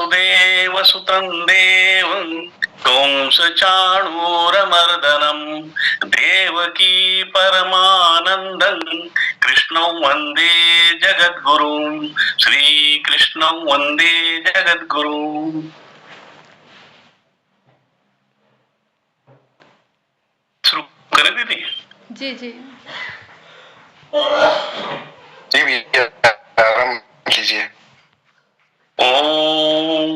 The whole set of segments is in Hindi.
वसुदेवसुतं देवं कंसचाणूरमर्दनं देवकी परमानन्दं कृष्णं वन्दे जगद्गुरुं श्रीकृष्णं वन्दे जगद्गुरुं. शुरू करें दीदी? जी जी जी भैया आराम कीजिए. ओम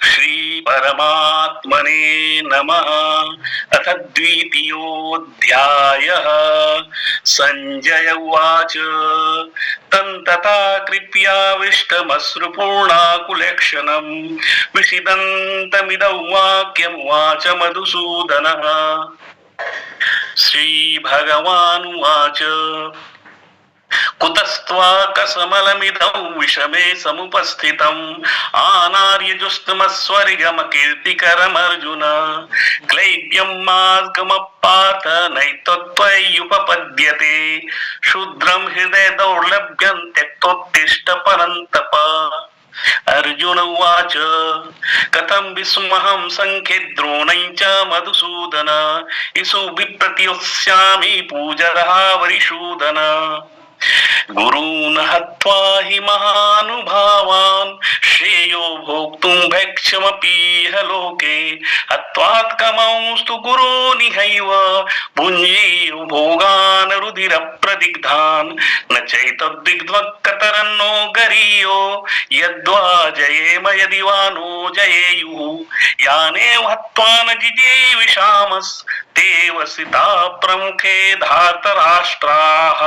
श्री परमात्मने नमः. अथ द्वितीयोऽध्यायः. संजय उवाच तन्तता कृप्याविष्टमश्रुपूर्णाकुलेक्षणम् विषिदन्तमिदं वाक्यमुवाच मधुसूदनः. श्रीभगवानुवाच कुतस्त्वाकसमलमिदं विषमे समुपस्थितम् आनार्यजुष्टमस्वर्गमकीर्तिकरमर्जुन क्लैब्यं मार्गमपात नैतत्त्वय्युपपद्यते शूद्रं हृदय दौर्लभ्यं त्यक्तोत्तिष्ठ परन्तप. अर्जुन उवाच कथं विस्महं संख्ये द्रोणं च मधुसूदन इसु विप्रतियोत्स्यामि पूजरः वरिसूदन. गुरून् हत्वा हि महानुभावान् श्रेयो भोक्तुं भैक्षमपीह लोके हत्वात्कमंस्तु गुरोनिहैव भुञ्जीव भोगान् रुधिरप्रदिग्धान् न चैतद्दिग्ध्वकतरन्नो गरीयो यद्वा जयेम यदि वा नो जयेयुः यानेव हत्वा न जिजीविषामस्ते वसिता प्रमुखे धार्तराष्ट्राः.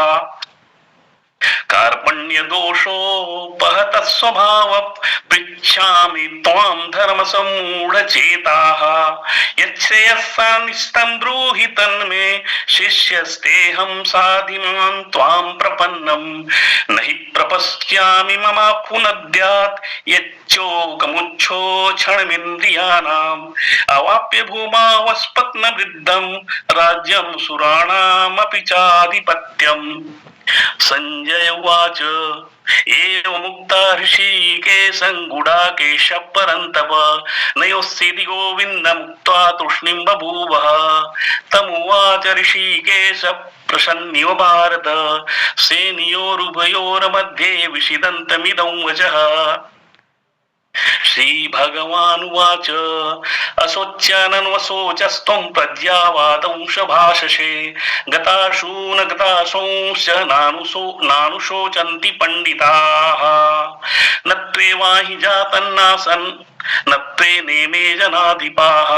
कार्पण्य दोषोपहत स्वभाव पृच्छामि त्वां धर्म सम्मूढ़ चेताः यच्छ्रेयस्सानिष्टं ब्रूहि तन्मे शिष्यस्तेऽहं साधिमां त्वां प्रपन्नं नहि प्रपश्यामि मम पुनद्यात् यच्चोकमुच्छोक्षणमिन्द्रियाणाम् अवाप्य भूमा वस्पत्न वृद्धं राज्यं सुराणामपि चाधिपत्यम्. संजय उवाच एवमुक्ता ऋषिकेशं गुडाकेशः परन्तप नयोस्सीति गोविन्दमुक्त्वा तूष्णीं बभूवः. तमुवाच ऋषिकेशः प्रसन्निव भारत सेनयोरुभयोर्मध्ये विषिदन्तमिदं वचः. श्रीभगवानुवाच असोच्यानन्वसोचस्त्वं प्रज्ञावादंश भाषसे गताशून गताशोंश्च नानुशोचन्ति पंडिताः न त्वेवाहि जातन्नासन् न त्वे नेमे जनाधिपाः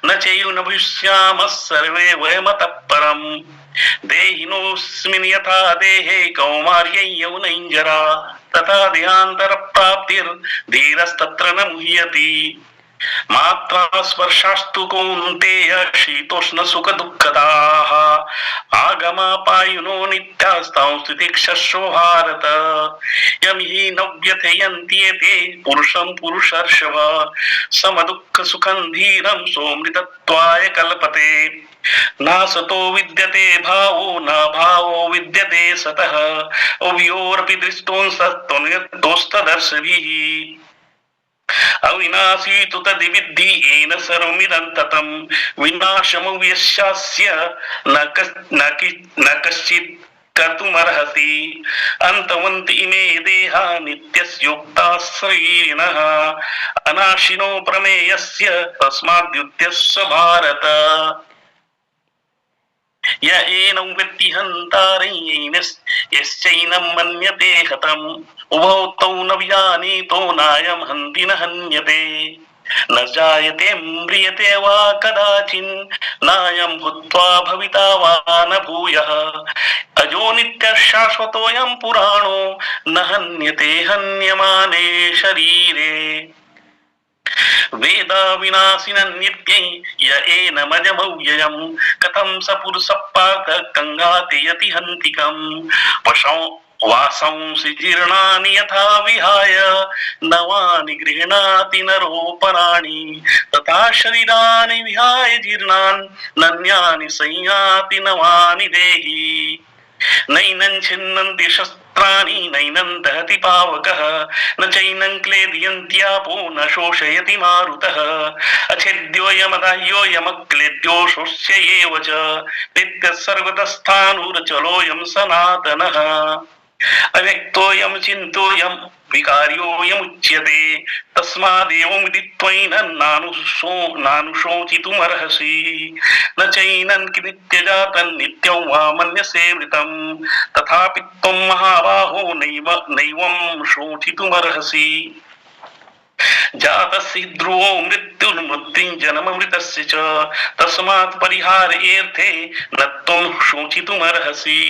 न चैव न भविष्यामः सर्वे वयमतः परम् देहिनोऽस्मिन् यथा देहे कौमार्यै यौनैः जरा तथा देहान्तर प्राप्तिर्धीरस्तत्र न मुह्यति. मात्रा स्पर्शास्तु कौन्तेय शीतोष्ण सुख दुःखदाः आगमापायुनो नित्यास्तां स्थितिक्षस्व भारत. यं हि न व्यथयन्ति एते पुरुषं पुरुषर्षभ समदुःख सुखं धीरं सोऽमृतत्वाय कल्पते. नासतो विद्यते भावो न भावो विद्यते सतः उभयोरपि दृष्टोऽस्तदर्शभिः अविनाशी तु तद्विद्धि येन सर्वमिदं ततं विनाशमव्यस्यास्य न कश्चित् कर्तुमर्हति. अन्तवन्त इमे देहा नित्यस्योक्ताः शरीरिणः अनाशिनो प्रमेयस्य तस्माद्युध्यस्व भारत. य एनं वेत्ति हन्तारं यश्चैनं मन्यते हतम् उभौ तौ न विजानीतो नायं हन्ति न हन्यते न जायते म्रियते वा कदाचिन् नायं भूत्वा भविता वा न भूयः अजो नित्यः शाश्वतोऽयं पुराणो न हन्यते हन्यमाने शरीरे. वेदा विनाशिनं नित्यं य एनमजमव्ययं कथं स पुरुषः पार्थ कङ्गाते यति हन्तिकं पशौ वासंसि जीर्णानि यथा विहाय नवानि गृह्णाति नरोपराणि तथा शरीराणि विहाय जीर्णान् नन्यानि संयाति नवानि देहि. नैनं छिन्नन्ति वस्त्राणि नैनं दहति पावकः न चैनं क्लेदयन्त्यापो न शोषयति मारुतः अछेद्योऽयमदाह्योऽयमक्लेद्यो शोष्य एव च नित्यः सर्वतस्थाणुरचलोऽयं सनातनः अव्यक्तोऽयं चिन्तोऽयं विकार्योऽयमुच्यते तस्मादेवं विदित्वैनं नानुशोचितुमर्हसि न चैनं नित्यजातं नित्यं वा मन्यसे मृतं तथापि त्वं महाबाहो नैवं शोचितुमर्हसि जातस्य ध्रुवो मृत्युर्मृत्युञ्जनममृतस्य च तस्मात् परिहारेऽर्थे न त्वं शोचितुमर्हसि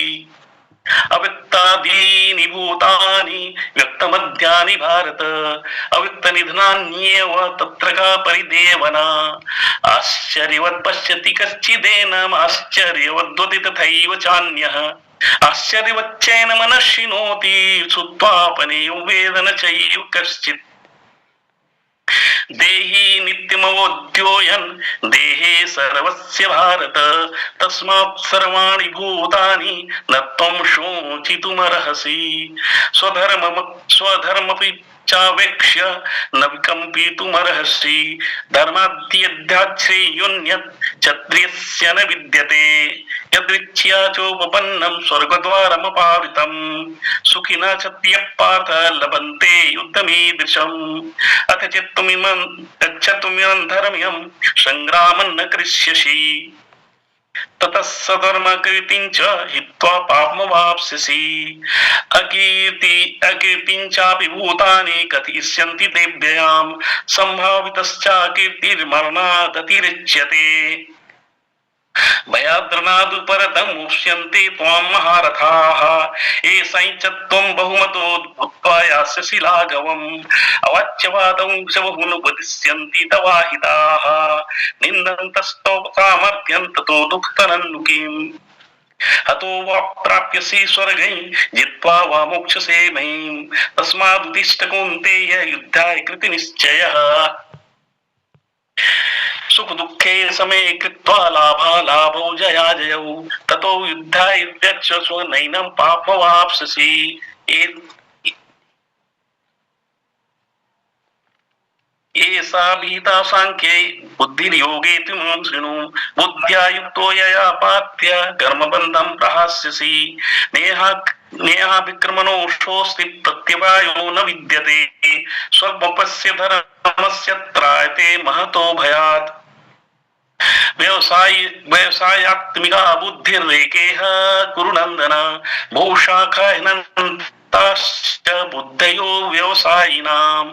अवित्तादीनि भूतानि व्यक्तमध्यानि भारत अवित्तनिधनान्येव तत्र का परिदेवना आश्चर्यवत् पश्यति कश्चिदेनम् आश्चर्यवद्वति तथैव चान्यः आश्चर्यवच्चैन मनश्शिनोति श्रुत्वापनेयो वेद न चैव कश्चित् देहि नित्यमवोद्योयन् देहे सर्वस्य भारत तस्मात् सर्वाणि भूतानि न त्वं शोचितुमर्हसि स्वधर्ममपि चावेक्ष्य न विकम्पितुमर्हसि धर्माद्यध्याच्छ्रेयोऽन्यत् क्षत्रियस्य न विद्यते यदृच्छया चोपपन्नं स्वर्गद्वारमपावृतं सुखिनः क्षत्रियः पार्थ लभन्ते युद्धमीदृशम् अथ गच्छतुमिमं धर्म्यं संग्रामं न करिष्यसि ततः सधर्मकीर्तिं च हित्वा पापमवाप्स्यसि अकीर्तिं चापि भूतानि कथयिष्यन्ति तेभ्यां सम्भावितश्चाकीर्तिर्मरणादतिरिच्यते भयाद्रनादु परतं मुह्यन्ते त्वां महारथाः एषां च त्वं बहुमतो भूत्वा यास्यसि लाघवम् अवाच्यवादं च बहुनुपदिश्यन्ति तवाहिताः निन्दन्तस्तव सामर्थ्यं ततो दुःखतरन्नु किम् हतो वा प्राप्यसि स्वर्गं जित्वा वा मोक्षसे महीं तस्मादुत्तिष्ठ कौन्तेय युद्धाय कृतनिश्चयः सुख दुःखे समे कृत्वा लाभालाभौ जयाजयौ ततो युद्धाय व्यक्षस्व नैनं पापमवाप्स्यसि एषा भीता सांख्ये बुद्धिर्योगे त्विमं शृणु बुद्ध्या युक्तो यया पार्थ्य कर्मबन्धं प्रहास्यसि नेहा विक्रमणोषोऽस्ति प्रत्यवायो न विद्यते स्वल्पस्य धर्मस्य त्रायते महतो भयात् व्यवसायात्मिका बुद्धिर्रेकेह कुरु नन्दन बहुशाखाह्यनन्ताश्च बुद्धयो व्यवसायिनाम्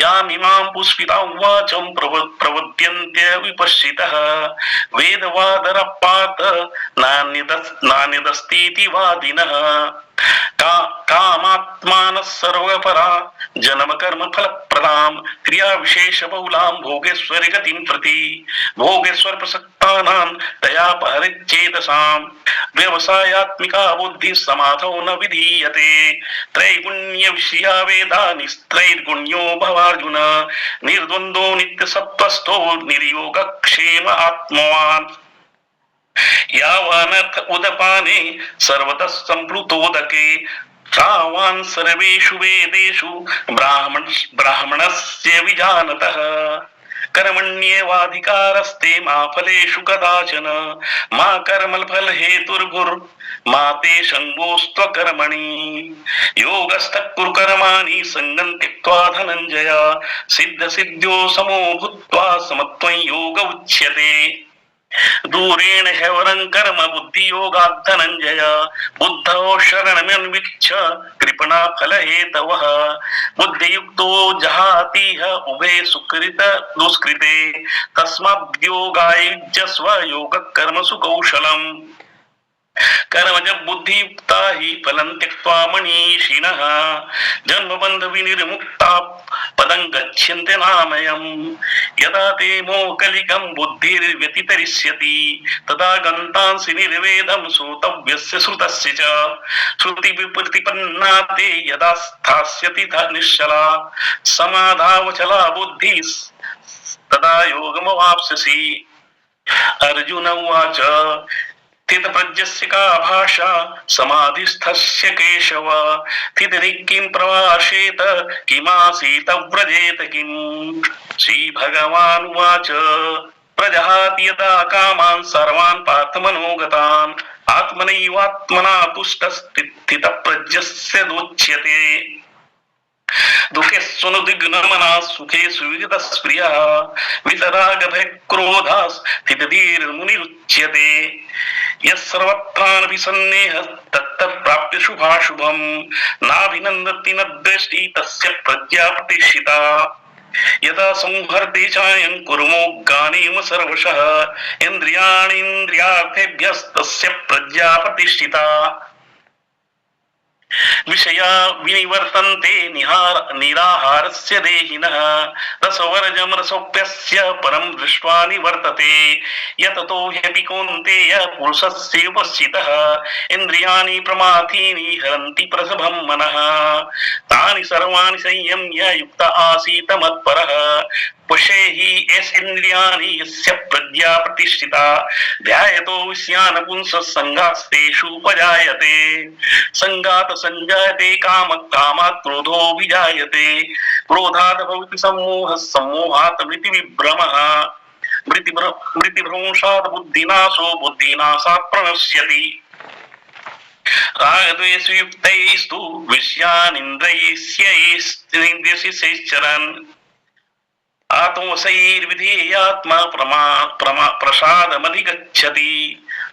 यामिमां पुष्पितां वाचं प्रवद्यन्त्य विपश्चितः वेदवादरपात नान्यदस्तीति वादिनः कामात्मानः सर्वपरा जन्म कर्म फलप्रदां क्रिया विशेष बहुलां भोगेश्वरी गतिं प्रति भोगेश्वर प्रसक्तानां दया परिच्छेदसां व्यवसायात्मिका बुद्धि समाधौ न विधीयते त्रैगुण्य विषया वेदा निस्त्रैर्गुण्यो भवार्जुन निर्द्वन्द्वो नित्यसत्त्वस्थो निर्योगक्षेम आत्मवान् यावानर्थ उदपाने सर्वतः सम्प्लुतोदके तावान् सर्वेषु वेदेषु ब्राह्मणस्य विजानतः कर्मण्येवाधिकारस्ते मा फलेषु कदाचन मा कर्मफल हेतुर्भुर्मा ते संगोस्त्वकर्मणि योगस्थः कुरु कर्माणि सङ्गं त्यक्त्वा धनञ्जय सिद्ध सिद्ध्यो समो भूत्वा समत्वं योग उच्यते दूरेण ह्यवरं कर्म बुद्धियोगात् धनञ्जय बुद्धौ शरणमन्विच्छ कृपणा फलहेतवः बुद्धियुक्तो जहातीह उभे सुकृत दुष्कृते तस्माद्योगाय युज्यस्व योगः कर्मसु कौशलम् कर्मज बुद्धियुक्ता हि फलं त्यक्त्वा मनीषिणः जन्मबन्ध विनिर्मुक्ता पदं गच्छन्ति नामयम् यदा ते मोकलिकं बुद्धिर्व्यतितरिष्यति तदा गन्तांसि निर्वेदं श्रोतव्यस्य श्रुतस्य च श्रुति विप्रतिपन्ना ते यदा स्थास्यति निश्चला समाधावचला बुद्धिः तदा योगमवाप्स्यसि अर्जुन उवाच स्थित प्रज्ञस्य का भाषा समाधिस्थस्य केशव स्थितिरिक् किं प्रभाषेत किमासीत व्रजेत किम्। श्रीभगवानुवाच प्रजहाति यदा कामान् सर्वान् पार्थमनोगतान् आत्मनैवात्मना तुष्टस्थितप्रज्ञस्य दोच्यते। दुःखे सुनुदिग्नमनः सुखेषु विगतस्प्रियः वितरागभयक्रोधः स्थितधीर्मुनिरुच्यते। यः सर्वत्रानभिसन्नेहः तत्तत्प्राप्य शुभाशुभम् नाभिनन्दति न द्वेष्टि तस्य प्रज्ञा प्रतिष्ठिता। यदा संहर्ते चायं कुर्मो गानेम सर्वशः इन्द्रियाणीन्द्रियार्थेभ्यस्तस्य प्रज्ञा प्रतिष्ठिता। विषया विनिवर्तन्ते निराहारस्य देहिनः रसवर्जं रसोप्यस्य परं दृष्ट्वा निवर्तते। यततो ह्यपि कौन्तेय पुरुषस्योपस्थितः इन्द्रियाणि प्रमाथीनि हरन्ति प्रसभं मनः तानि सर्वाणि संयम्य युक्त आसीत मत्परः पश्येहि यस्येन्द्रियाणि यस्य प्रज्ञा प्रतिष्ठिता ध्यायतो विषयानपुंसः संगास्तेषु उपजायते संगात संजायते काम कामात् क्रोधो विजायते क्रोधात् भवति सम्मोहः सम्मोहात् मृतिविभ्रमः मृतिभ्रंशात् बुद्धिनाशो बुद्धिनाशात् प्रणश्यति। रागद्वेषयुक्तैस्तु विषयानिन्द्रियैश्चरन् आत्मवशैर्विधेयात्मा प्रसादमधिगच्छति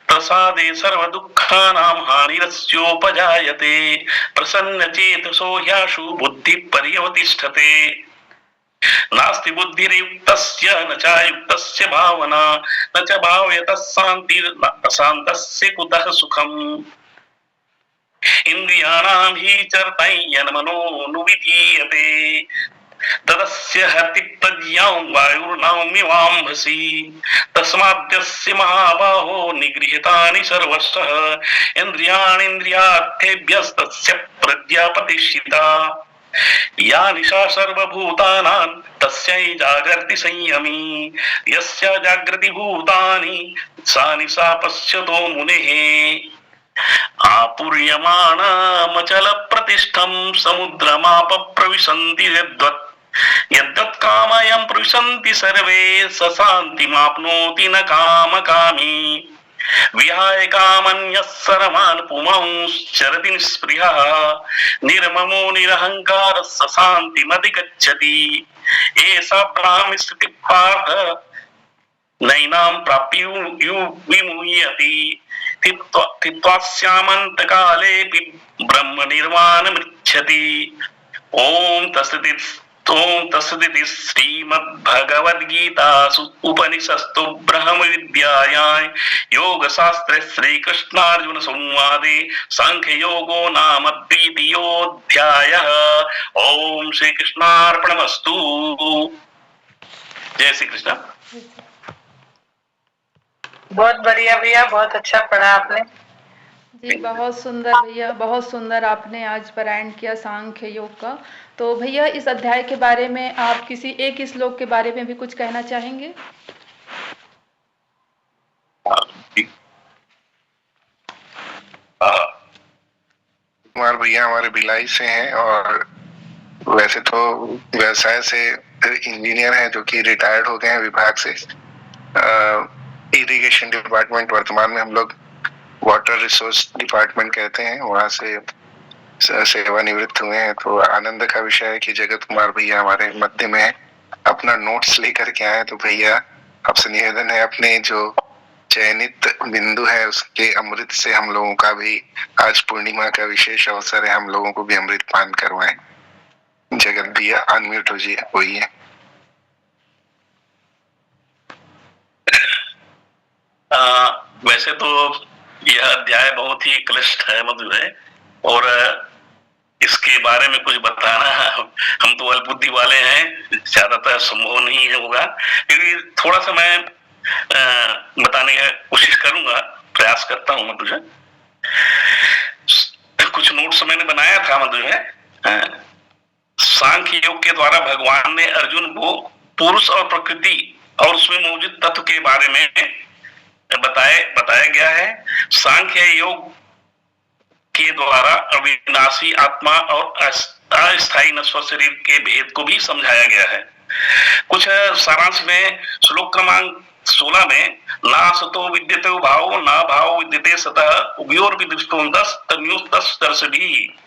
प्रसादे सर्वदुःखानां हानिरस्योपजायते प्रसन्नचेतसो ह्याशु बुद्धिः पर्यवतिष्ठते। नास्ति बुद्धिर्युक्तस्य न चायुक्तस्य भावना न च भावयतः शान्तिरशान्तस्य कुतः सुखम्। इन्द्रियाणां हि चरतः यन्मनोनुविधीयते तदस्य हति प्रज्ञां वायुर्नाम्यवाम्भसि तस्माद्यस्य महाबाहो निगृहीतानि सर्वशः इन्द्रियाणीन्द्रियार्थेभ्यस्तस्य प्रज्ञा प्रतिष्ठिता। या निशा सर्वभूतानां तस्यै जागर्ति संयमी यस्य जागृति भूतानि सा निशा पश्यतो मुनेः। आपूर्यमाणमचल प्रतिष्ठं समुद्रमाप प्रविशन्ति यद्वत् कामयं प्रविशन्ति सर्वे स शान्तिमाप्नोति न कामकामी। विहाय कामन्यः सर्वान् पुमांश्चरति निःस्पृहः निर्ममो निरहङ्कारः स शान्तिमधिगच्छति। एषा ब्राह्मी स्थितिः पार्थ नैनां प्राप्य विमुह्यति स्थित्वास्यामन्तकालेऽपि ब्रह्म निर्वाणमृच्छति। ओम तत्सदिति श्रीमद्भगवद्गीतासु उपनिषत्सु ब्रह्मविद्यायां योगशास्त्रे श्रीकृष्णार्जुन संवादे सांख्ययोगो नाम द्वितीयोऽध्यायः। ओम श्री कृष्णार्पणमस्तु। जय श्री कृष्ण। बहुत बढ़िया भैया, बहुत अच्छा पढ़ा आपने जी। बहुत सुंदर भैया, बहुत सुंदर आपने आज पारायण किया सांख्य योग का। तो भैया इस अध्याय के बारे में आप किसी एक श्लोक के बारे में भी कुछ कहना चाहेंगे? कुमार भैया हमारे भिलाई से हैं और वैसे तो व्यवसाय से इंजीनियर हैं जो कि रिटायर्ड हो गए हैं विभाग से। इरिगेशन डिपार्टमेंट, वर्तमान में हम लोग वाटर रिसोर्स डिपार्टमेंट कहते हैं, वहां से सेवानिवृत्त हुए हैं। तो आनंद का विषय है कि जगत कुमार भैया हमारे मध्य में अपना नोट्स लेकर के आए। तो भैया आपसे निवेदन है अपने जो चयनित बिंदु है उसके अमृत से हम लोगों का भी, आज पूर्णिमा का विशेष अवसर है, हम लोगों को भी अमृत पान करवाएं। जगत भैया अनम्यूट होइए। वैसे तो यह अध्याय बहुत ही क्लिष्ट है, मधुर है, और इसके बारे में कुछ बताना हम तो अल्पबुद्धि वाले हैं, ज्यादातर संभव नहीं होगा, क्योंकि थोड़ा सा मैं बताने की कोशिश करूंगा, प्रयास करता हूं। मैं तुझे कुछ नोट्स मैंने बनाया था। मैं तुझे सांख्य योग के द्वारा भगवान ने अर्जुन को पुरुष और प्रकृति और उसमें मौजूद तत्व के बारे में बताया गया है। सांख्य योग के द्वारा अविनाशी आत्मा और अस्थायी नश्वर शरीर के भेद को भी समझाया गया है। कुछ सारांश में श्लोक क्रमांक 16 में ना सतो विद्यते भाव ना भाव विद्यते सतः उभयोर विदुष्टोम दस तन्योस्तस दर्शनी।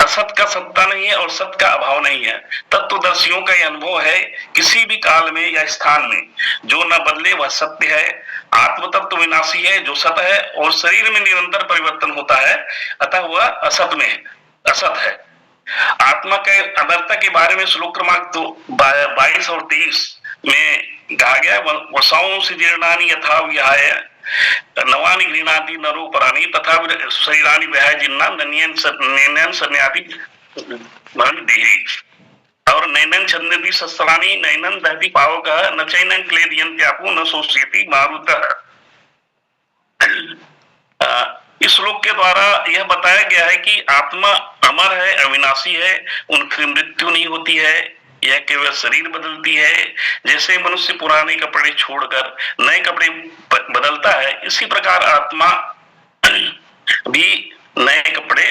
असत का सत्ता नहीं है और सत का अभाव नहीं है। तत्वदर्शियों का यह अनुभव है किसी भी काल में या स्थान में जो न बदले वह सत्य है। आत्म तत्व विनाशी है जो सत है और शरीर में निरंतर परिवर्तन होता है, अतः वह असत है। आत्मा के अनर्थ के बारे में श्लोक क्रमांक 22 और 23 में कहा गया, वसांसि जीर्णानि यथा विहाय नवानि गृह्णाति नरो पराणि तथा शरीरानि विहाय जिन्ना नैनन सन्याति देहि और नैनन छन्दति शस्त्राणि नैनन दहति पावकः न चैनन क्लेदयन्त्यापो न शोष्यति मारुतः। इस श्लोक के द्वारा यह बताया गया है कि आत्मा अमर है, अविनाशी है, उनकी मृत्यु नहीं होती है, यह केवल शरीर बदलती है। जैसे मनुष्य पुराने कपड़े छोड़कर नए कपड़े बदलता है, इसी प्रकार आत्मा भी नए कपड़े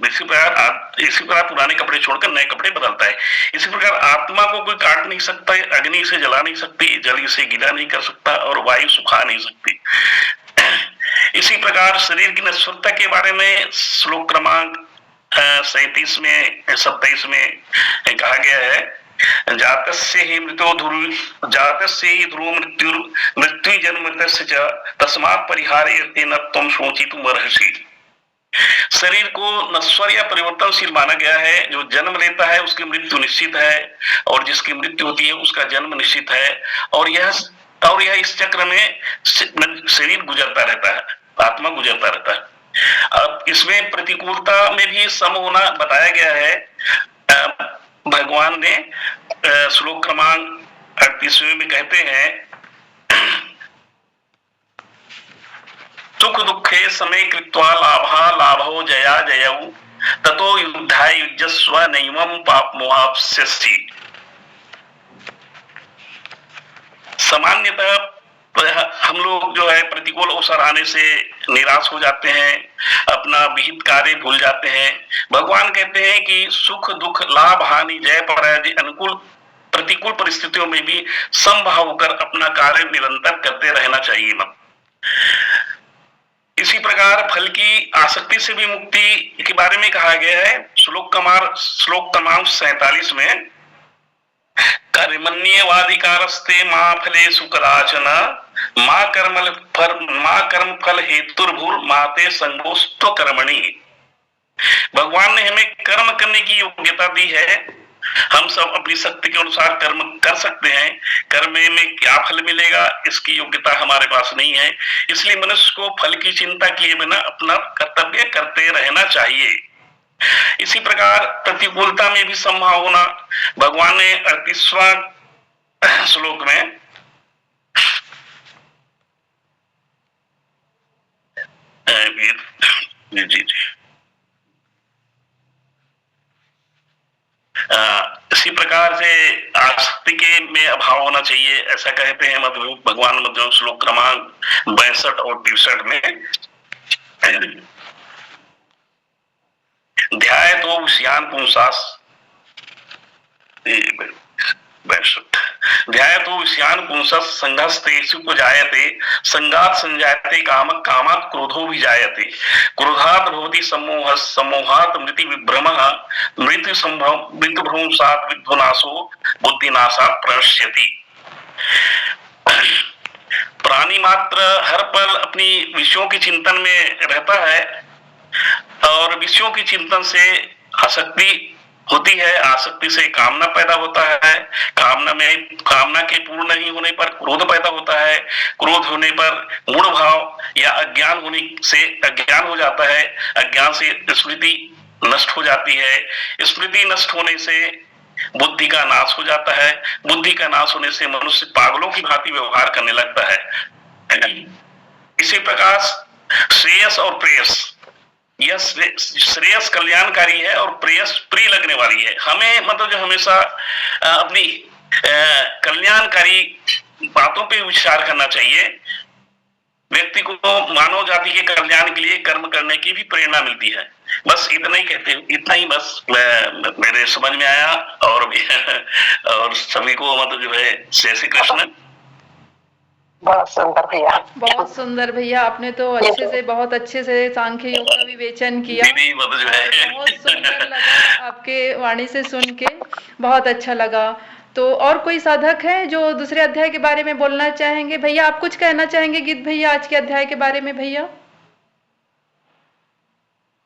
इसी प्रकार पुराने कपड़े छोड़कर नए कपड़े बदलता है। इसी प्रकार आत्मा को कोई काट नहीं सकता, अग्नि से जला नहीं सकती, जल से गीला नहीं कर सकता और वायु सुखा नहीं सकती। इसी प्रकार शरीर की नश्वरता के बारे में श्लोक क्रमांक 27 में कहा गया है, जातस्य ही ध्रुव मृत्यु जन्मतस्य च तस्मात् परिहारे न त्वं शोचितुम् अर्हसि। शरीर को नश्वर या परिवर्तनशील माना गया है। जो जन्म लेता है उसकी मृत्यु निश्चित है और जिसकी मृत्यु होती है उसका जन्म निश्चित है। और यह इस चक्र में शरीर गुजरता रहता है, आत्मा गुजरता रहता है। अब इसमें प्रतिकूलता में भी सम होना बताया गया है। भगवान ने श्लोक क्रमांक 38 में कहते हैं, सुख दुखे समय कृत्वा लाभा लाभो जया जयऊ ततो युद्धाय युज्यस्व नैवं पाप मोहाप्स्यसि। सामान्यतः हम लोग जो है प्रतिकूल अवसर आने से निराश हो जाते हैं, अपना विहित कार्य भूल जाते हैं। भगवान कहते हैं कि सुख दुख लाभ हानि जय पराजय अनुकूल प्रतिकूल परिस्थितियों में भी समभाव होकर अपना कार्य निरंतर करते रहना चाहिए। इसी प्रकार फल की आसक्ति से भी मुक्ति के बारे में कहा गया है। श्लोक क्रमांक 47 में कर्मण्येवाधिकारस्ते मा फलेषु कदाचन मा कर्म फल हेतुर्भुर् माते संगोस्त्व कर्मणि। भगवान ने हमें कर्म करने की योग्यता दी है। हम सब अपनी शक्ति के अनुसार कर्म कर सकते हैं। कर्म में क्या फल मिलेगा इसकी योग्यता हमारे पास नहीं है। इसलिए मनुष्य को फल की चिंता किए बिना अपना कर्तव्य करते रहना चाहिए। इसी प्रकार प्रतिकूलता में भी संभाव होना भगवान ने 38वां श्लोक में इसी प्रकार से आसक्ति के में अभाव होना चाहिए, ऐसा कहते हैं भगवान मध्य श्लोक क्रमांक 62 और 63 में। ध्याय तो विषयान पुंसास ध्याय तो विषयान पुंसस संघस्तेषु जायते संगात संजायते कामक कामात क्रोधो भी जायते क्रोधात भवति सम्मोहः सम्मोहात मृति विभ्रमः मृत्यु भ्रंशात विध्वनाशो बुद्धिनाशात प्रणश्यति। प्राणी मात्र हर पल अपनी विषयों के चिंतन में रहता है और विषयों के चिंतन से आसक्ति होती है। आसक्ति से कामना पैदा होता है। कामना के पूर्ण नहीं होने पर क्रोध पैदा होता है। क्रोध होने पर मूढ़ भाव या अज्ञान होने से अज्ञान हो जाता है। अज्ञान से स्मृति नष्ट हो जाती है। स्मृति नष्ट होने से बुद्धि का नाश हो जाता है। बुद्धि का नाश होने से मनुष्य पागलों की भांति व्यवहार करने लगता है। इसी प्रकार श्रेयस और प्रेयस, यह श्रेयस कल्याणकारी है और प्रेयस प्रिय लगने वाली है। हमें मतलब जो हमेशा अपनी कल्याणकारी बातों पे विचार करना चाहिए। व्यक्ति को मानव जाति के कल्याण के लिए कर्म करने की भी प्रेरणा मिलती है। बस इतना ही कहते, इतना ही बस मेरे समझ में आया। और और सभी को मतलब जो है जय श्री कृष्ण। बहुत सुंदर भैया। बहुत सुंदर भैया, आपने तो अच्छे से, बहुत अच्छे से सांख्य योग का विवेचन किया। दीदी मतलब जो है बहुत सुंदर लगा आपके वाणी से सुन के, बहुत अच्छा लगा। तो और कोई साधक है जो दूसरे अध्याय के बारे में बोलना चाहेंगे? भैया आप कुछ कहना चाहेंगे गीत भैया आज के अध्याय के बारे में? भैया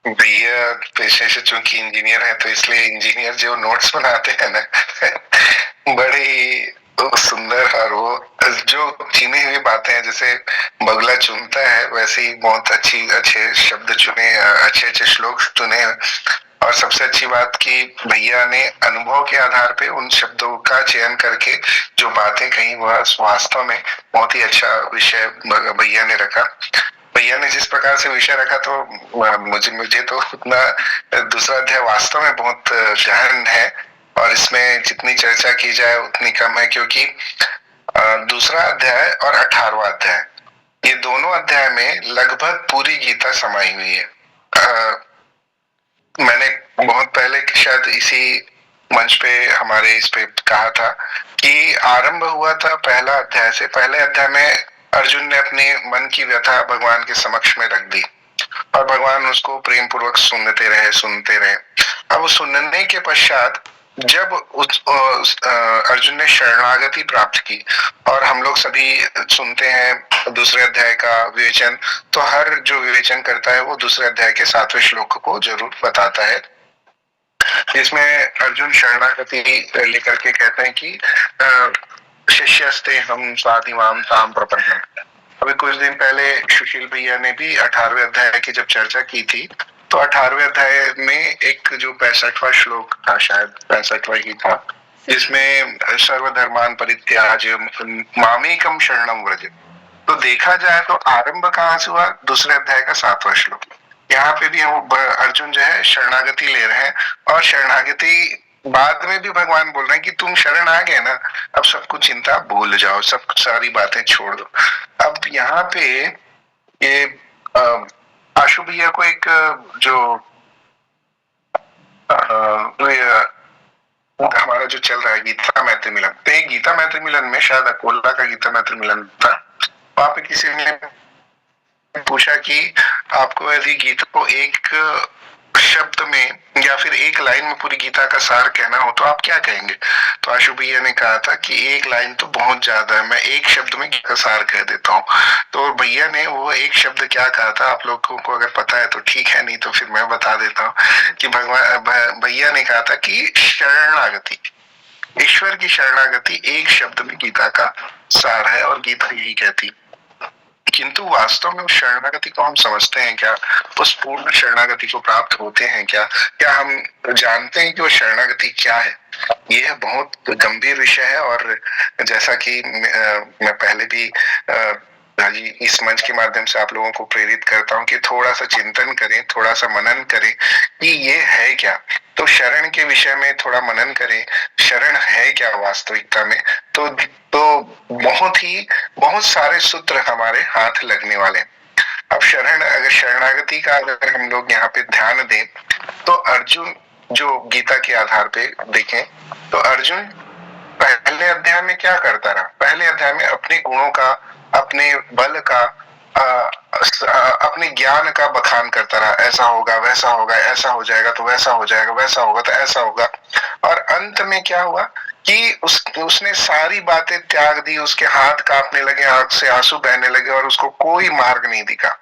भैया पेशे से चूंकि इंजीनियर है तो इसलिए इंजीनियर जो नोट्स बनाते हैं ना बड़े ही सुंदर, और वो जो चुनी हुई बातें हैं, जैसे बगला चुनता है वैसे ही बहुत अच्छे शब्द चुने, अच्छे अच्छे श्लोक चुने। और सबसे अच्छी बात कि भैया ने अनुभव के आधार पे उन शब्दों का चयन करके जो बातें कही वह वास्तव में बहुत ही अच्छा विषय भैया ने रखा। भैया ने जिस प्रकार से विषय रखा तो मुझे तो उतना दूसरा अध्याय वास्तव में बहुत गहन है, और इसमें जितनी चर्चा की जाए उतनी कम है, क्योंकि दूसरा अध्याय और 18वां अध्याय, ये दोनों अध्याय में लगभग पूरी गीता समाई हुई है। मैंने बहुत पहले शायद इसी मंच पे हमारे इस पे कहा था कि आरंभ हुआ था पहला अध्याय से। पहले अध्याय में अर्जुन ने अपने मन की व्यथा भगवान के समक्ष में रख दी, और भगवान उसको प्रेम पूर्वक सुनते रहे। अब सुनने के पश्चात जब अर्जुन ने शरणागति प्राप्त की, और हम लोग सभी सुनते हैं दूसरे अध्याय का विवेचन, तो हर जो विवेचन करता है वो दूसरे अध्याय के 7वें श्लोक को जरूर बताता है, जिसमें अर्जुन शरणागति लेकर के कहते हैं कि शिष्यस्ते हम स्वाधिमाम ताम प्रपन्नम। अभी कुछ दिन पहले सुशील भैया ने भी 18वें अध्याय की जब चर्चा की थी, तो 18वें अध्याय में एक जो 65वां श्लोक था, शायद 65वां ही था, जिसमें सर्वधर्मान परित्याज्य मामेकम शरणम व्रज। तो देखा जाए तो आरंभ कहाँ से हुआ? दूसरे अध्याय का 7वां श्लोक। यहाँ पे भी हम अर्जुन जो है शरणागति ले रहे हैं, और शरणागति बाद में भी भगवान बोल रहे हैं कि तुम शरण आ गए ना, अब सब कुछ चिंता भूल जाओ, सब सारी बातें छोड़ दो। अब यहाँ पे ये आशु भैया को एक जो हमारा जो चल रहा है गीता मैत्री मिलन, तो एक गीता मैत्री मिलन में, शायद अकोला का गीता मैत्री मिलन था, वहां पे किसी ने पूछा कि आपको यदि गीता को एक शब्द में या फिर एक लाइन में पूरी गीता का सार कहना हो तो आप क्या कहेंगे? तो आशु भैया ने कहा था कि एक लाइन तो बहुत ज्यादा है, मैं एक शब्द में गीता का सार कह देता हूँ। तो भैया ने वो एक शब्द क्या कहा था, आप लोगों को अगर पता है तो ठीक है, नहीं तो फिर मैं बता देता हूँ कि भैया ने कहा था कि शरणागति, ईश्वर की शरणागति एक शब्द में गीता का सार है, और गीता यही कहती। किंतु वास्तव में उस शरणागति को हम समझते हैं क्या? उस पूर्ण शरणागति को प्राप्त होते हैं क्या? क्या हम जानते हैं कि वो शरणागति क्या है? यह बहुत गंभीर विषय है, और जैसा कि मैं पहले भी इस मंच के माध्यम से आप लोगों को प्रेरित करता हूँ कि थोड़ा सा चिंतन करें, थोड़ा सा मनन करें कि ये है क्या। तो शरण के विषय में थोड़ा मनन करें, शरण है क्या वास्तविकता में। तो बहुत सारे सूत्र हमारे हाथ लगने वाले हैं। अब अगर शरणागति का अगर हम लोग यहाँ पे ध्यान दें, तो अर्जुन जो गीता के आधार पे देखें तो अर्जुन पहले अध्याय में क्या करता रहा? पहले अध्याय में अपने गुणों का, अपने बल का, अपने ज्ञान का बखान करता रहा। ऐसा होगा, वैसा होगा, ऐसा हो जाएगा तो वैसा हो जाएगा, वैसा होगा तो ऐसा होगा। और अंत में क्या हुआ कि उसने सारी बातें त्याग दी, उसके हाथ कांपने लगे, आंख से आंसू बहने लगे, और उसको कोई मार्ग नहीं दिखा,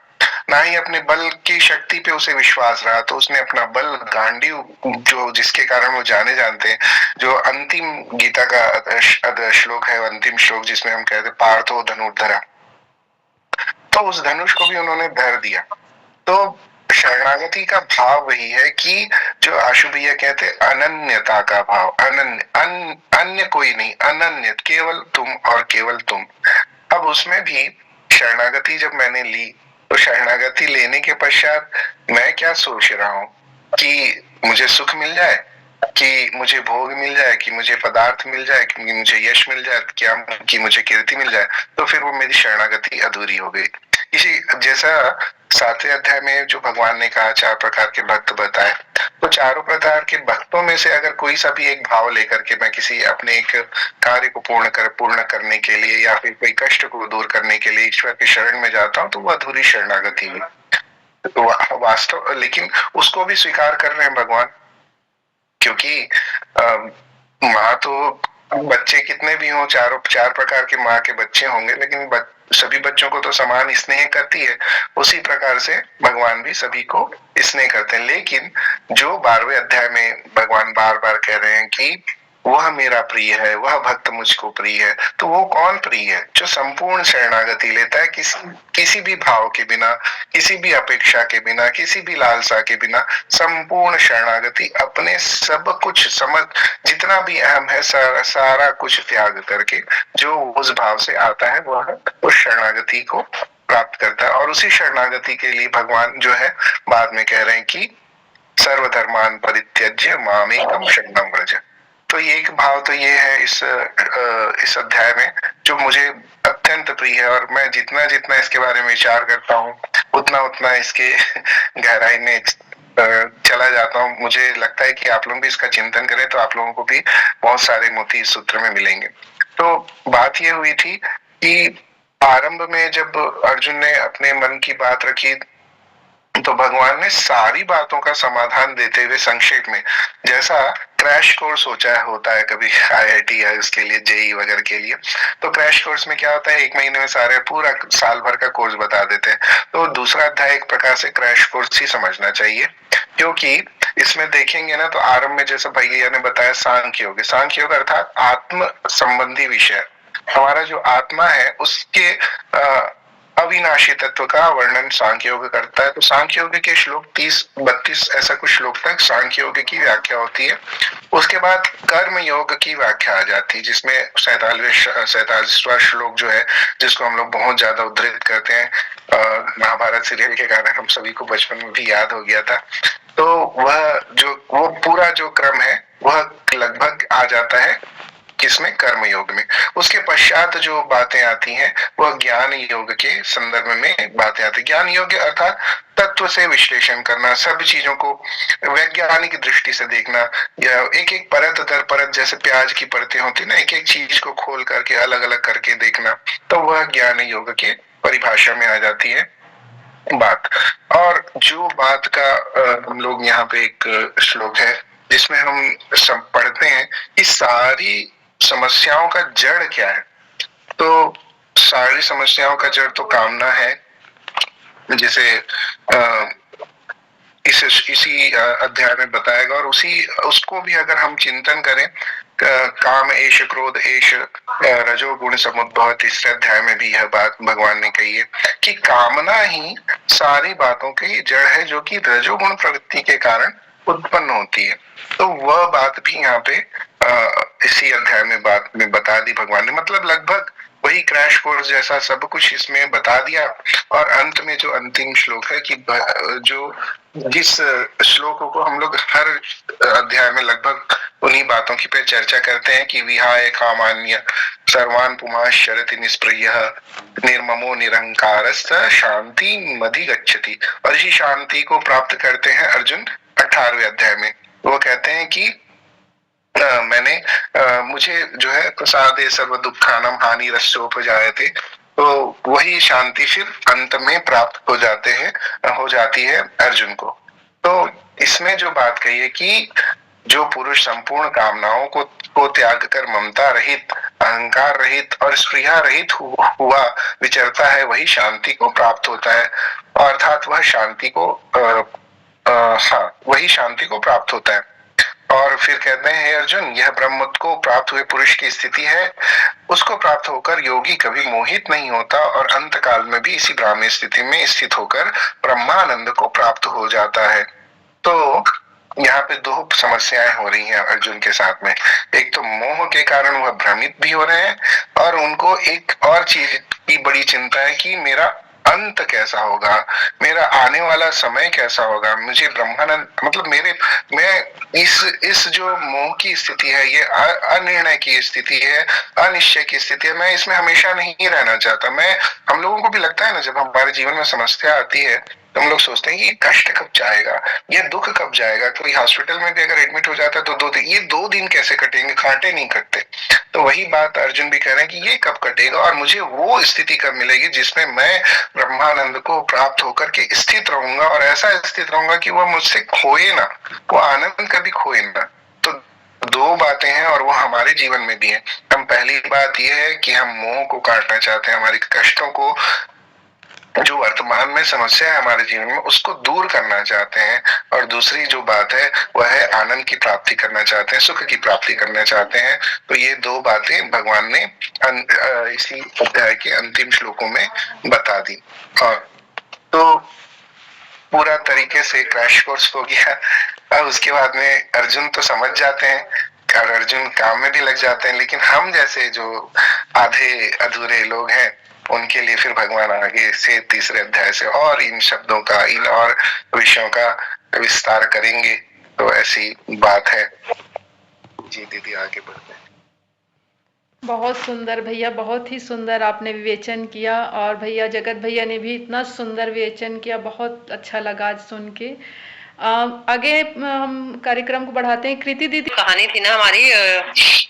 ना ही अपने बल की शक्ति पे उसे विश्वास रहा। तो उसने अपना बल, गांडीव, जो जिसके कारण वो जाने जानते हैं, जो अंतिम गीता का श्लोक है, अंतिम श्लोक जिसमें हम कहते हैं पार्थो धनुर्धरा, तो उस धनुष को भी उन्होंने धर दिया। तो शरणागति का भाव वही है कि जो आशु भैया कहते अनन्यता का भाव, अन्य कोई नहीं, अनन्य, केवल तुम और केवल तुम। अब उसमें भी शरणागति जब मैंने ली, तो शरणागति लेने के पश्चात मैं क्या सोच रहा हूँ कि मुझे सुख मिल जाए, कि मुझे भोग मिल जाए, कि मुझे पदार्थ मिल जाए, कि मुझे यश मिल जाए, क्या कि मुझे कीर्ति मिल जाए, तो फिर वो मेरी शरणागति अधूरी हो गई। इसी जैसा 7वें अध्याय में जो भगवान ने कहा 4 प्रकार के भक्त बताए, तो चारों प्रकार के भक्तों में से अगर कोई सा भी एक भाव लेकर के मैं किसी अपने एक कार्य को पूर्ण करने के लिए या फिर कोई कष्ट को दूर करने के लिए ईश्वर के शरण में जाता हूँ, तो वो अधूरी शरणागति हुई। तो वास्तव लेकिन उसको भी स्वीकार कर रहे हैं भगवान, क्योंकि माँ तो बच्चे कितने भी हों, चार प्रकार के माँ के बच्चे होंगे, लेकिन सभी बच्चों को तो समान स्नेह करती है। उसी प्रकार से भगवान भी सभी को स्नेह करते हैं। लेकिन जो 12वें अध्याय में भगवान बार बार कह रहे हैं कि वह मेरा प्रिय है, वह भक्त मुझको प्रिय है, तो वो कौन प्रिय है? जो संपूर्ण शरणागति लेता है, किसी भी भाव के बिना, किसी भी अपेक्षा के बिना, किसी भी लालसा के बिना, संपूर्ण शरणागति, अपने सब कुछ समझ, जितना भी अहम है सारा कुछ त्याग करके जो उस भाव से आता है, वह उस शरणागति को प्राप्त करता है। और उसी शरणागति के लिए भगवान जो है बाद में कह रहे हैं कि सर्वधर्मान परित्यज्य मामेकम शरणं व्रज। तो ये एक भाव तो ये है इस अध्याय में जो मुझे अत्यंत प्रिय है, और मैं जितना जितना इसके बारे में विचार करता हूँ उतना उतना इसके गहराई में चला जाता हूँ। मुझे लगता है कि आप लोग भी इसका चिंतन करें तो आप लोगों को भी बहुत सारे मोती इस सूत्र में मिलेंगे। तो बात ये हुई थी कि आरंभ में जब अर्जुन ने अपने मन की बात रखी, तो भगवान ने सारी बातों का समाधान देते हुए संक्षेप में, जैसा क्रैश कोर्स होता है कभी IIT या इसके लिए JEE वगैरह के लिए, तो क्रैश कोर्स में क्या होता है, 1 महीने में सारे पूरा साल भर का कोर्स बता देते हैं। तो दूसरा अध्याय एक प्रकार से क्रैश कोर्स ही समझना चाहिए, क्योंकि इसमें देखेंगे ना तो आरंभ में जैसा भैया ने बताया सांख्य योग अर्थात आत्म संबंधी विषय, हमारा जो आत्मा है उसके अविनाशी तत्व का वर्णन सांख्य योग करता है। तो सांख्य योग के श्लोक 30-32 ऐसा कुछ श्लोक तक सांख्य योग की व्याख्या होती है। उसके बाद कर्म योग की व्याख्या आ जाती है, जिसमें 47वां श्लोक जो है, जिसको हम लोग बहुत ज्यादा उद्धृत करते हैं, महाभारत सीरियल के कारण हम सभी को बचपन में भी याद हो गया था। तो वो पूरा जो क्रम है वह लगभग आ जाता है किसमें, कर्म योग में। उसके पश्चात जो बातें आती हैं वह ज्ञान योग के संदर्भ में बातें आती हैं। ज्ञान योग अर्थात तत्व से विश्लेषण करना, सब चीजों को वैज्ञानिक दृष्टि से देखना, या एक एक परत दर परत, जैसे प्याज की परतें होती है ना, एक एक चीज को खोल करके अलग अलग करके देखना, तो वह ज्ञान योग के परिभाषा में आ जाती है बात। और जो बात का हम लोग यहाँ पे एक श्लोक है जिसमें हम सब पढ़ते हैं कि सारी समस्याओं का जड़ क्या है। तो सारी समस्याओं का जड़ तो कामना है, जिसे इसी अध्याय में बताएगा। और उसको भी अगर हम चिंतन करें, काम एश क्रोध एश रजोगुण समुद्भव, तीसरे अध्याय में भी यह बात भगवान ने कही है कि कामना ही सारी बातों की जड़ है, जो कि रजोगुण प्रवृत्ति के कारण उत्पन्न होती है। तो वह बात भी यहाँ पे इसी अध्याय में बात में बता दी भगवान ने, मतलब लगभग वही क्रैश कोर्स जैसा सब कुछ इसमें बता दिया। और अंत में जो अंतिम श्लोक है कि जो जिस श्लोकों को हम लोग हर अध्याय में लगभग उन्हीं बातों की पे चर्चा करते हैं कि विहाय कामान्य सर्वान पुमाः शरति निष्प्रियः निर्ममो निरंकारस्त शांति मधिगच्छति। और इसी शांति को प्राप्त करते हैं अर्जुन 18वें अध्याय में। वो कहते हैं कि मुझे जो है प्रसादे सर्व दुखानाम हानि रस्योपजायते, तो वही शांति फिर अंत में प्राप्त हो जाती है अर्जुन को। तो इसमें जो बात कही है कि जो पुरुष संपूर्ण कामनाओं को त्याग कर ममता रहित, अहंकार रहित और स्पृहा रहित हुआ विचरता है, वही शांति को प्राप्त होता है। अर्थात वह शांति को वही शांति को प्राप्त होता है। और फिर कहते हैं, हे अर्जुन, यह ब्रह्म को प्राप्त हुए पुरुष की स्थिति है। उसको प्राप्त होकर योगी कभी मोहित नहीं होता और अंत काल में भी इसी ब्राह्मी स्थिति में स्थित होकर ब्रह्मानंद को प्राप्त हो जाता है। तो यहाँ पे 2 समस्याएं हो रही हैं अर्जुन के साथ में। एक तो मोह के कारण वह भ्रमित भी हो रहे हैं, और उनको एक और चीज की बड़ी चिंता है कि मेरा अंत कैसा होगा, मेरा आने वाला समय कैसा होगा, मुझे ब्रह्मानंद मतलब मैं इस जो मोह की स्थिति है, ये अनिर्णय की स्थिति है, अनिश्चय की स्थिति है, मैं इसमें हमेशा नहीं रहना चाहता। हम लोगों को भी लगता है ना, जब हमारे जीवन में समस्या आती है तो हम लोग सोचते हैं कि ये कष्ट कब जाएगा, ये दुख कब जाएगा। कोई हॉस्पिटल में भी अगर एडमिट हो जाता है तो 2 दिन, ये 2 दिन कैसे कटेंगे, कांटे नहीं कटते। तो वही बात अर्जुन भी कह रहे हैं कि ये कब कटेगा और मुझे वो स्थिति कब मिलेगी जिसमें मैं ब्रह्मानंद को प्राप्त होकर के स्थित रहूंगा, और ऐसा स्थित रहूंगा कि वह मुझसे खोए ना, वो आनंद कभी खोए ना। तो 2 बातें हैं और वो हमारे जीवन में भी है। हम पहली बात यह है कि हम मोह को काटना चाहते हैं, हमारे कष्टों को, जो वर्तमान में समस्या है हमारे जीवन में, उसको दूर करना चाहते हैं। और दूसरी जो बात है वह है आनंद की प्राप्ति करना चाहते हैं, सुख की प्राप्ति करना चाहते हैं। तो ये 2 बातें भगवान ने इसी अध्याय के अंतिम श्लोकों में बता दी। और तो पूरा तरीके से क्रैश कोर्स हो गया। अब उसके बाद में अर्जुन तो समझ जाते हैं और अर्जुन काम में भी लग जाते हैं, लेकिन हम जैसे जो आधे अधूरे लोग हैं उनके लिए फिर भगवान आगे से तीसरे अध्याय से और इन शब्दों का, इन और विषयों का विस्तार करेंगे। तो ऐसी बात है जी। दीदी आगे बढ़ते हैं। बहुत सुंदर भैया, बहुत ही सुंदर आपने विवेचन किया, और भैया जगत भैया ने भी इतना सुंदर विवेचन किया, बहुत अच्छा लगा आज सुन के। आगे हम कार्यक्रम को बढ़ाते हैं। कृति दीदी, कहानी थी ना हमारी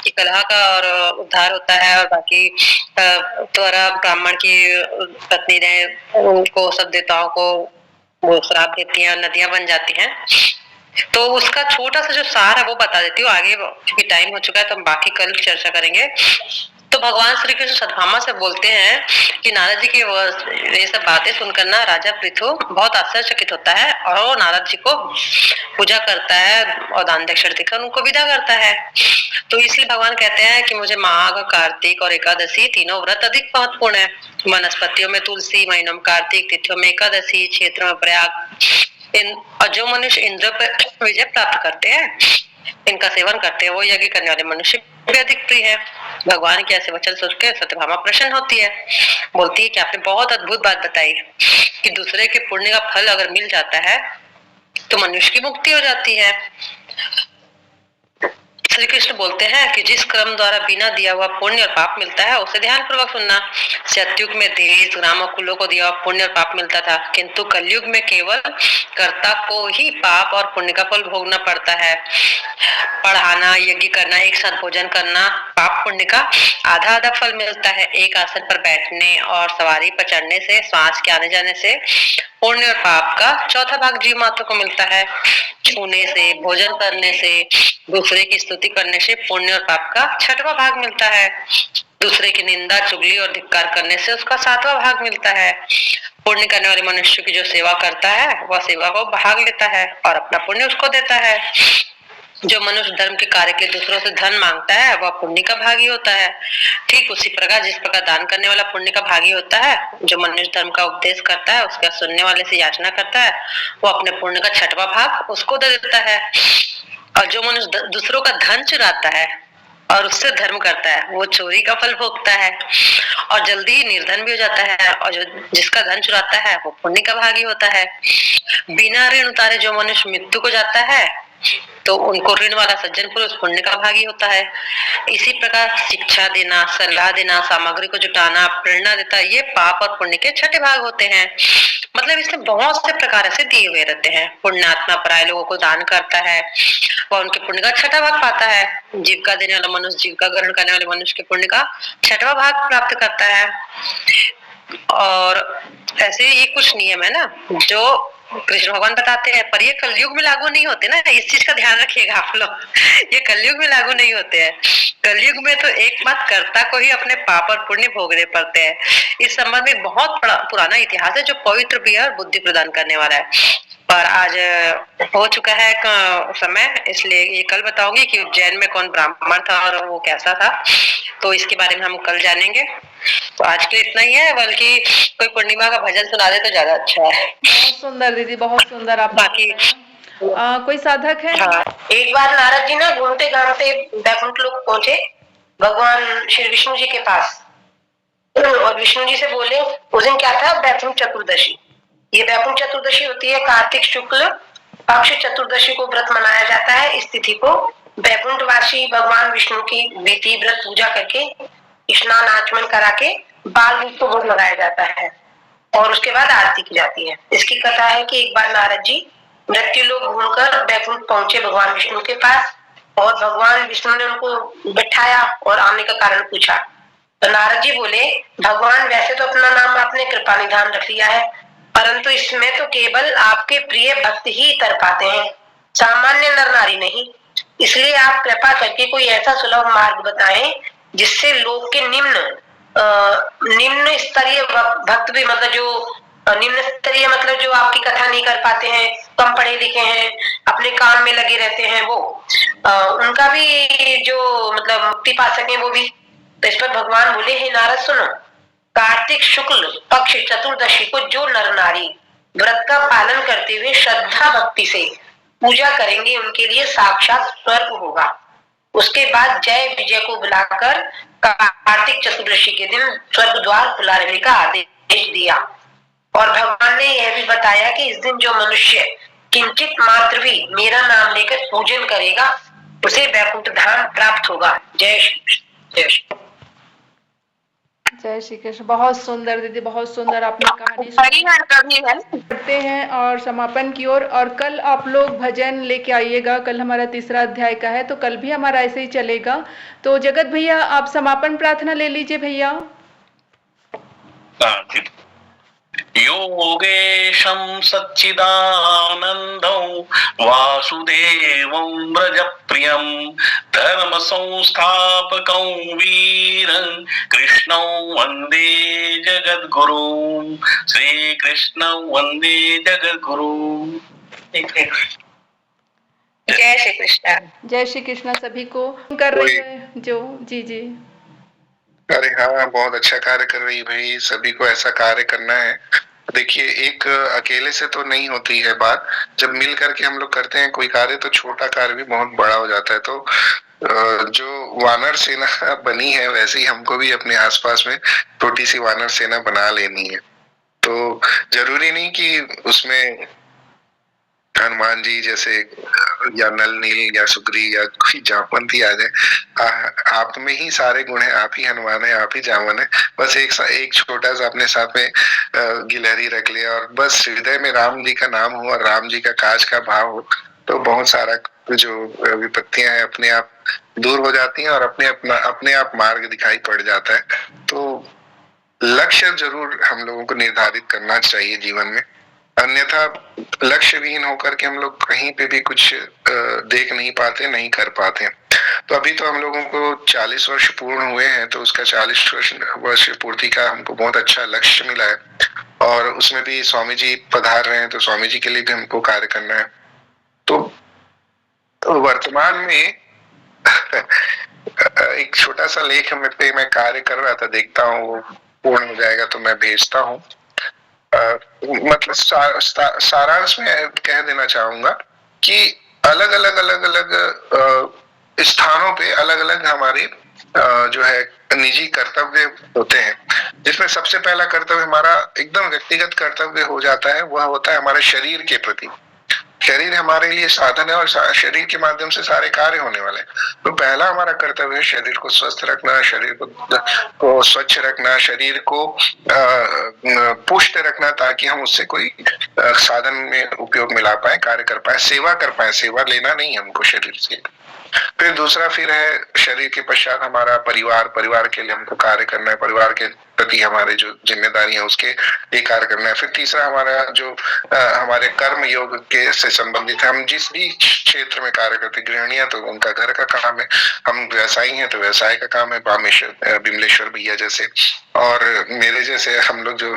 कि कलह का और उद्धार होता है, और बाकी त्वरा ब्राह्मण की पत्नी ने उनको, सब देवताओं को वो श्राप देती है, नदियां बन जाती हैं। तो उसका छोटा सा जो सार है वो बता देती हूँ। आगे क्योंकि टाइम हो चुका है तो हम बाकी कल चर्चा करेंगे। तो भगवान श्री कृष्ण सत्यभामा से बोलते हैं कि नारद जी की ये सब बातें सुनकर ना राजा पृथु बहुत आश्चर्यचकित होता है, और वो नारद जी को पूजा करता है और दान दक्षिण देकर उनको विदा करता है। तो इसलिए भगवान कहते हैं कि मुझे माघ, कार्तिक और एकादशी तीनों व्रत अधिक महत्वपूर्ण है। वनस्पतियों में तुलसी, महीनों में कार्तिक, तिथियों में एकादशी, क्षेत्र में प्रयाग। और जो मनुष्य इंद्र पर विजय प्राप्त करते हैं, इनका सेवन करते हैं, वो यज्ञ करने वाले मनुष्य भी अधिक प्रिय है। भगवान के ऐसे वचन सुन के सत्यभामा प्रसन्न होती है, बोलती है कि आपने बहुत अद्भुत बात बताई कि दूसरे के पुण्य का फल अगर मिल जाता है तो मनुष्य की मुक्ति हो जाती है। श्री कृष्ण बोलते हैं कि जिस क्रम द्वारा बिना दिया हुआ पुण्य और पाप मिलता है उसे ध्यान पूर्वक सुनना। सतयुग में देश, ग्राम और कुलों को दिया हुआ पुण्य और पाप मिलता था, किंतु कलयुग में केवल कर्ता को ही पाप और पुण्य का फल भोगना पड़ता है। पढ़ाना, यज्ञ करना, एक साथ भोजन करना, पाप पुण्य का आधा आधा फल मिलता है। एक आसन पर बैठने और सवारी पर चढ़ने से, श्वास के आने जाने से पुण्य और पाप का चौथा भाग जीव मात्र को मिलता है। छूने से, भोजन करने से, दूसरे की स्तुति करने से पुण्य और पाप का छठवां भाग मिलता है। दूसरे की निंदा, चुगली और धिक्कार करने से उसका सातवां भाग मिलता है। पुण्य करने वाले मनुष्य की जो सेवा करता है वह सेवा को भाग लेता है और अपना पुण्य उसको देता है। जो मनुष्य धर्म के कार्य के लिए दूसरों से धन मांगता है वह पुण्य का भागी होता है। ठीक उसी प्रकार जिस प्रकार दान करने वाला पुण्य का भागी होता है, जो मनुष्य धर्म का उपदेश करता है, उसका सुनने वाले से याचना करता है, वो अपने पुण्य का छठवां भाग उसको दे देता है। और जो मनुष्य दूसरों का धन चुराता है और उससे धर्म करता है, वो चोरी का फल भोगता है और जल्दी ही निर्धन भी हो जाता है। और जो जिसका धन चुराता है वो पुण्य का भागी होता है। बिना ऋण उतारे जो मनुष्य मृत्यु को जाता है तो उनको ऋण वाला सज्जन पुरुष पुण्य का भागी होता है। इसी प्रकार शिक्षा देना, सलाह देना, सामग्री को जुटाना, प्रेरणा देता, ये पाप और पुण्य के छठे भाग होते हैं। मतलब इसमें बहुत से प्रकार ऐसे दिए हुए रहते हैं। पुण्यात्मा पराये लोगों को दान करता है, वह उनके पुण्य का छठा भाग पाता है। जीविका देने वाला मनुष्य जीविका ग्रहण करने वाले मनुष्य के पुण्य का छठवां भाग प्राप्त करता है। और ऐसे ये कुछ नियम है ना जो कृष्ण भगवान बताते हैं, पर ये कलयुग में लागू नहीं होते ना, इस चीज का ध्यान रखिएगा आप लोग। ये कलयुग में लागू नहीं होते हैं। कलयुग में तो एक बात कर्ता को ही अपने पाप और पुण्य भोगने पड़ते हैं। इस संबंध में बहुत पुराना इतिहास है जो पवित्र भी है और बुद्धि प्रदान करने वाला है। पर आज हो चुका है समय, इसलिए ये कल बताऊंगी कि उज्जैन में कौन ब्राह्मण था और वो कैसा था, तो इसके बारे में हम कल जानेंगे। तो आज के लिए इतना ही है, बल्कि कोई पूर्णिमा का भजन सुना दे तो ज्यादा अच्छा है। बहुत सुंदर दीदी, बहुत सुंदर। आप बाकी कोई साधक है? हाँ, एक बार नारद जी ना घूमते घामते बैकुंठ लोक पहुंचे भगवान श्री विष्णु जी के पास। और विष्णु जी से बोले, उस दिन क्या था, वैकुंठ चतुर्दशी। ये वैकुंठ चतुर्दशी होती है कार्तिक शुक्ल पक्ष चतुर्दशी को व्रत मनाया जाता है। इस तिथि को वैकुंठवासी भगवान विष्णु की विधि व्रत पूजा करके स्नान आचमन करा के बाल रूप को भोग लगाया जाता है और उसके बाद आरती की जाती है। इसकी कथा है कि एक बार नारद जी मृत्यु लोक घूमकर वैकुंठ पहुंचे भगवान विष्णु के पास और भगवान विष्णु ने उनको बिठाया और आने का कारण पूछा। तो नारद जी बोले, भगवान वैसे तो अपना नाम आपने कृपा निधान रख लिया है, परंतु इसमें तो केवल आपके प्रिय भक्त ही तर पाते हैं, सामान्य नर नारी नहीं। इसलिए आप कृपा करके कोई ऐसा सुलभ मार्ग बताएं जिससे लोक के निम्न स्तरीय भक्त भी, मतलब जो निम्न स्तरीय मतलब जो आपकी कथा नहीं कर पाते हैं, कम पढ़े लिखे हैं, अपने काम में लगे रहते हैं, वो उनका भी जो मतलब मुक्ति पा सके वो भी। तो इस पर भगवान बोले, हे नारद सुनो, कार्तिक शुक्ल पक्ष चतुर्दशी को जो नर नारी व्रत का पालन करते हुए श्रद्धा भक्ति से पूजा करेंगे उनके लिए साक्षात स्वर्ग होगा। उसके बाद जय विजय को बुलाकर कार्तिक चतुर्दशी के दिन स्वर्ग द्वार खुला रहने का आदेश दिया। और भगवान ने यह भी बताया कि इस दिन जो मनुष्य किंचित मात्र भी मेरा नाम लेकर पूजन करेगा उसे वैकुंठ धाम प्राप्त होगा। जय श्री जय श्री जय श्री कृष्ण। बहुत सुंदर दीदी, बहुत सुंदर आपने कहानी करते हैं और समापन की ओर। और कल आप लोग भजन लेके आइएगा, कल हमारा तीसरा अध्याय का है, तो कल भी हमारा ऐसे ही चलेगा। तो जगत भैया आप समापन प्रार्थना ले लीजिए भैया। योगेशं सच्चिदानन्दं वासुदेवं व्रजप्रियं धर्मसंस्थापकं वीरं कृष्णं वन्दे जगद्गुरुं श्रीकृष्णं वन्दे जगद्गुरुं। जय श्री कृष्ण। जय श्री कृष्ण सभी को कर रही है जो। जी जी। अरे हाँ, बहुत अच्छा कार्य कर रही है भाई, सभी को ऐसा कार्य करना है। देखिए, एक अकेले से तो नहीं होती है बात, जब मिल करके हम लोग करते हैं कोई कार्य तो छोटा कार्य भी बहुत बड़ा हो जाता है। तो जो वानर सेना बनी है वैसे ही हमको भी अपने आसपास में छोटी सी वानर सेना बना लेनी है। तो जरूरी नहीं कि उसमें हनुमान जी जैसे या नल नील या सुग्री या कोई जामवंती आ जाए। आप में ही सारे गुण है, आप ही हनुमान है, आप ही जामन है। बस एक छोटा सा अपने साथ में गिलहरी रख लिया और बस हृदय में राम जी का नाम हो और राम जी का काज का भाव हो, तो बहुत सारा जो विपत्तियां हैं अपने आप दूर हो जाती हैं और अपने आप मार्ग दिखाई पड़ जाता है। तो लक्ष्य जरूर हम लोगों को निर्धारित करना चाहिए जीवन में, अन्यथा लक्ष्य विहीन होकर के हम लोग कहीं पे भी कुछ देख नहीं पाते, नहीं कर पाते। तो अभी तो हम लोगों को 40 वर्ष पूर्ण हुए हैं, तो उसका 40 वर्ष पूर्ति का हमको बहुत अच्छा लक्ष्य मिला है और उसमें भी स्वामी जी पधार रहे हैं, तो स्वामी जी के लिए भी हमको कार्य करना है। तो वर्तमान में एक छोटा सा लेख पे मैं कार्य कर रहा था, देखता हूँ वो पूर्ण हो जाएगा तो मैं भेजता हूँ। मतलब सारांश में कह देना चाहूंगा कि अलग अलग स्थानों पे अलग अलग हमारे जो है निजी कर्तव्य होते हैं, जिसमें सबसे पहला कर्तव्य हमारा एकदम व्यक्तिगत कर्तव्य हो जाता है, वह होता है हमारे शरीर के प्रति। शरीर हमारे लिए साधन है और शरीर के माध्यम से सारे कार्य होने वाले हैं। तो पहला हमारा कर्तव्य है शरीर को स्वस्थ रखना, शरीर को स्वच्छ रखना, शरीर को पुष्ट रखना, ताकि हम उससे कोई साधन में उपयोग में ला पाए, कार्य कर पाए, सेवा कर पाए। सेवा लेना नहीं हमको शरीर से। फिर दूसरा फिर है शरीर के पश्चात हमारा परिवार के लिए हमको कार्य करना है, परिवार के प्रति हमारे जो जिम्मेदारी है उसके लिए कार्य करना है। फिर तीसरा हमारा जो हमारे कर्म योग के से संबंधित है, हम जिस भी क्षेत्र में कार्य करते, गृहिणियां तो उनका घर का काम है, हम व्यवसायी हैं तो व्यवसाय का काम है, बिमलेश्वर भैया जैसे और मेरे जैसे हम लोग जो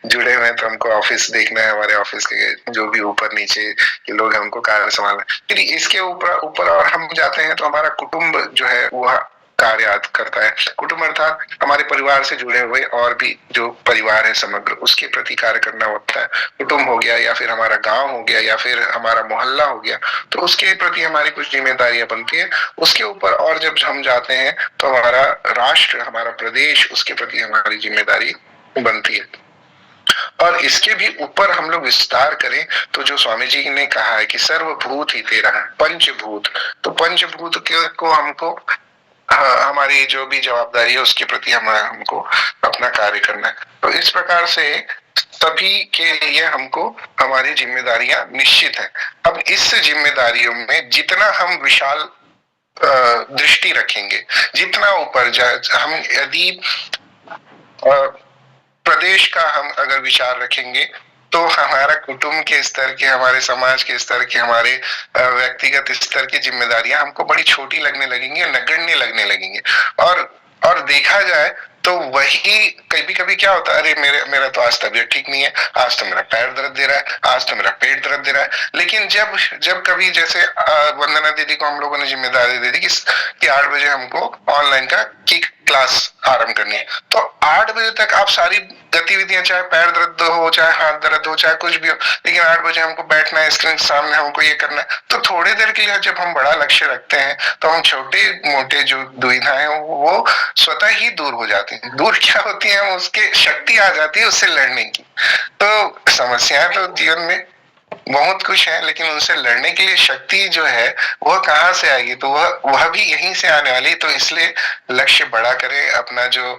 जुड़े हुए हैं तो हमको ऑफिस देखना है, हमारे ऑफिस के जो भी ऊपर नीचे के लोग हैं उनको कार्य संभालना है। फिर इसके ऊपर और हम जाते हैं तो हमारा कुटुंब जो है वह कार्य करता है। कुटुंब अर्थात हमारे परिवार से जुड़े हुए और भी जो परिवार है समग्र, उसके प्रति कार्य करना होता है। कुटुंब हो गया या फिर हमारा गांव हो गया या फिर हमारा मोहल्ला हो गया, तो उसके प्रति हमारी कुछ जिम्मेदारियां बनती है। उसके ऊपर और जब हम जाते हैं तो हमारा राष्ट्र, हमारा प्रदेश, उसके प्रति हमारी जिम्मेदारी बनती है। और इसके भी ऊपर हम लोग विस्तार करें तो जो स्वामी जी ने कहा है कि सर्वभूत ही तेरा है, पंचभूत, तो पंचभूत को हमको हमारी जो भी जवाबदारी है उसके प्रति हमको अपना कार्य करना है। तो इस प्रकार से सभी के लिए हमको हमारी जिम्मेदारियां निश्चित है। अब इस जिम्मेदारियों में जितना हम विशाल दृष्टि रखेंगे, जितना ऊपर हम यदि प्रदेश का हम अगर विचार रखेंगे तो हमारा कुटुंब के स्तर के, हमारे समाज के स्तर के, हमारे व्यक्तिगत स्तर की जिम्मेदारियां हमको बड़ी छोटी लगने लगेंगी, नगण्य लगने लगेंगी। और देखा जाए तो वही कभी कभी क्या होता है, अरे मेरा तो आज तबीयत ठीक नहीं है, आज तो मेरा पैर दर्द दे रहा है, आज तो मेरा पेट दर्द दे रहा है। लेकिन जब कभी जैसे वंदना दीदी को हम लोगों ने जिम्मेदारी दे दी कि 8 बजे हमको ऑनलाइन की क्लास आरंभ करनी है, तो 8 बजे तक आप सारी गतिविधियां, चाहे पैर दर्द हो, चाहे हाथ दर्द हो, चाहे कुछ भी हो, लेकिन 8 बजे हमको बैठना है, स्क्रीन के सामने हमको ये करना है। तो थोड़ी देर के लिए जब हम बड़ा लक्ष्य रखते हैं तो हम छोटे मोटे जो दुविधाएं वो स्वतः ही दूर हो जाती हैं। दूर क्या होती है, हम उसके शक्ति आ जाती है उससे लड़ने की। तो समस्याएं तो जीवन में बहुत कुछ है, लेकिन उनसे लड़ने के लिए शक्ति जो है वह कहाँ से आएगी, तो वह भी यहीं से आने वाली। तो इसलिए लक्ष्य बड़ा करें, अपना जो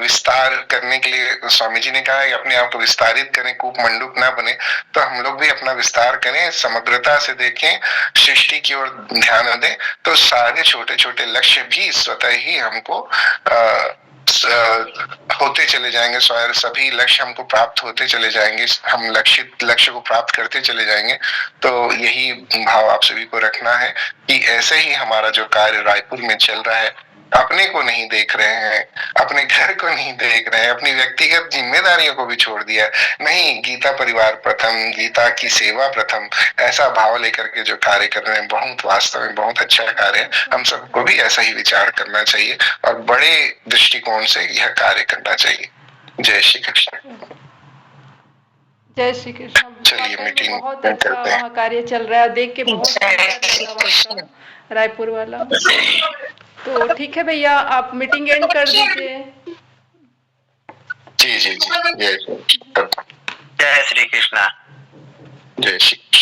विस्तार करने के लिए स्वामी जी ने कहा है अपने आप को विस्तारित करें, कूप मंडूक ना बने। तो हम लोग भी अपना विस्तार करें, समग्रता से देखें, सृष्टि की ओर ध्यान दें, तो सारे छोटे छोटे लक्ष्य भी स्वतः ही हमको होते चले जाएंगे। सभी लक्ष्य हमको प्राप्त होते चले जाएंगे, हम लक्ष्य को प्राप्त करते चले जाएंगे। तो यही भाव आप सभी को रखना है कि ऐसे ही हमारा जो कार्य रायपुर में चल रहा है, अपने को नहीं देख रहे हैं, अपने घर को नहीं देख रहे हैं, अपनी व्यक्तिगत जिम्मेदारियों को भी छोड़ दिया नहीं, गीता परिवार प्रथम, गीता की सेवा प्रथम, ऐसा भाव लेकर के जो कार्य कर रहे हैं, बहुत वास्तव में बहुत अच्छा कार्य है। हम सबको भी ऐसा ही विचार करना चाहिए और बड़े दृष्टिकोण से यह कार्य करना चाहिए। जय श्री कृष्ण। जय श्री कृष्ण। चलिए मीटिंग बहुत अच्छा वहाँ कार्य चल रहा है, देख के बहुत रायपुर वाला। तो ठीक है भैया, आप मीटिंग एंड कर दीजिए। जी जी जी, जय जय श्री कृष्णा। जय श्री कृष्ण।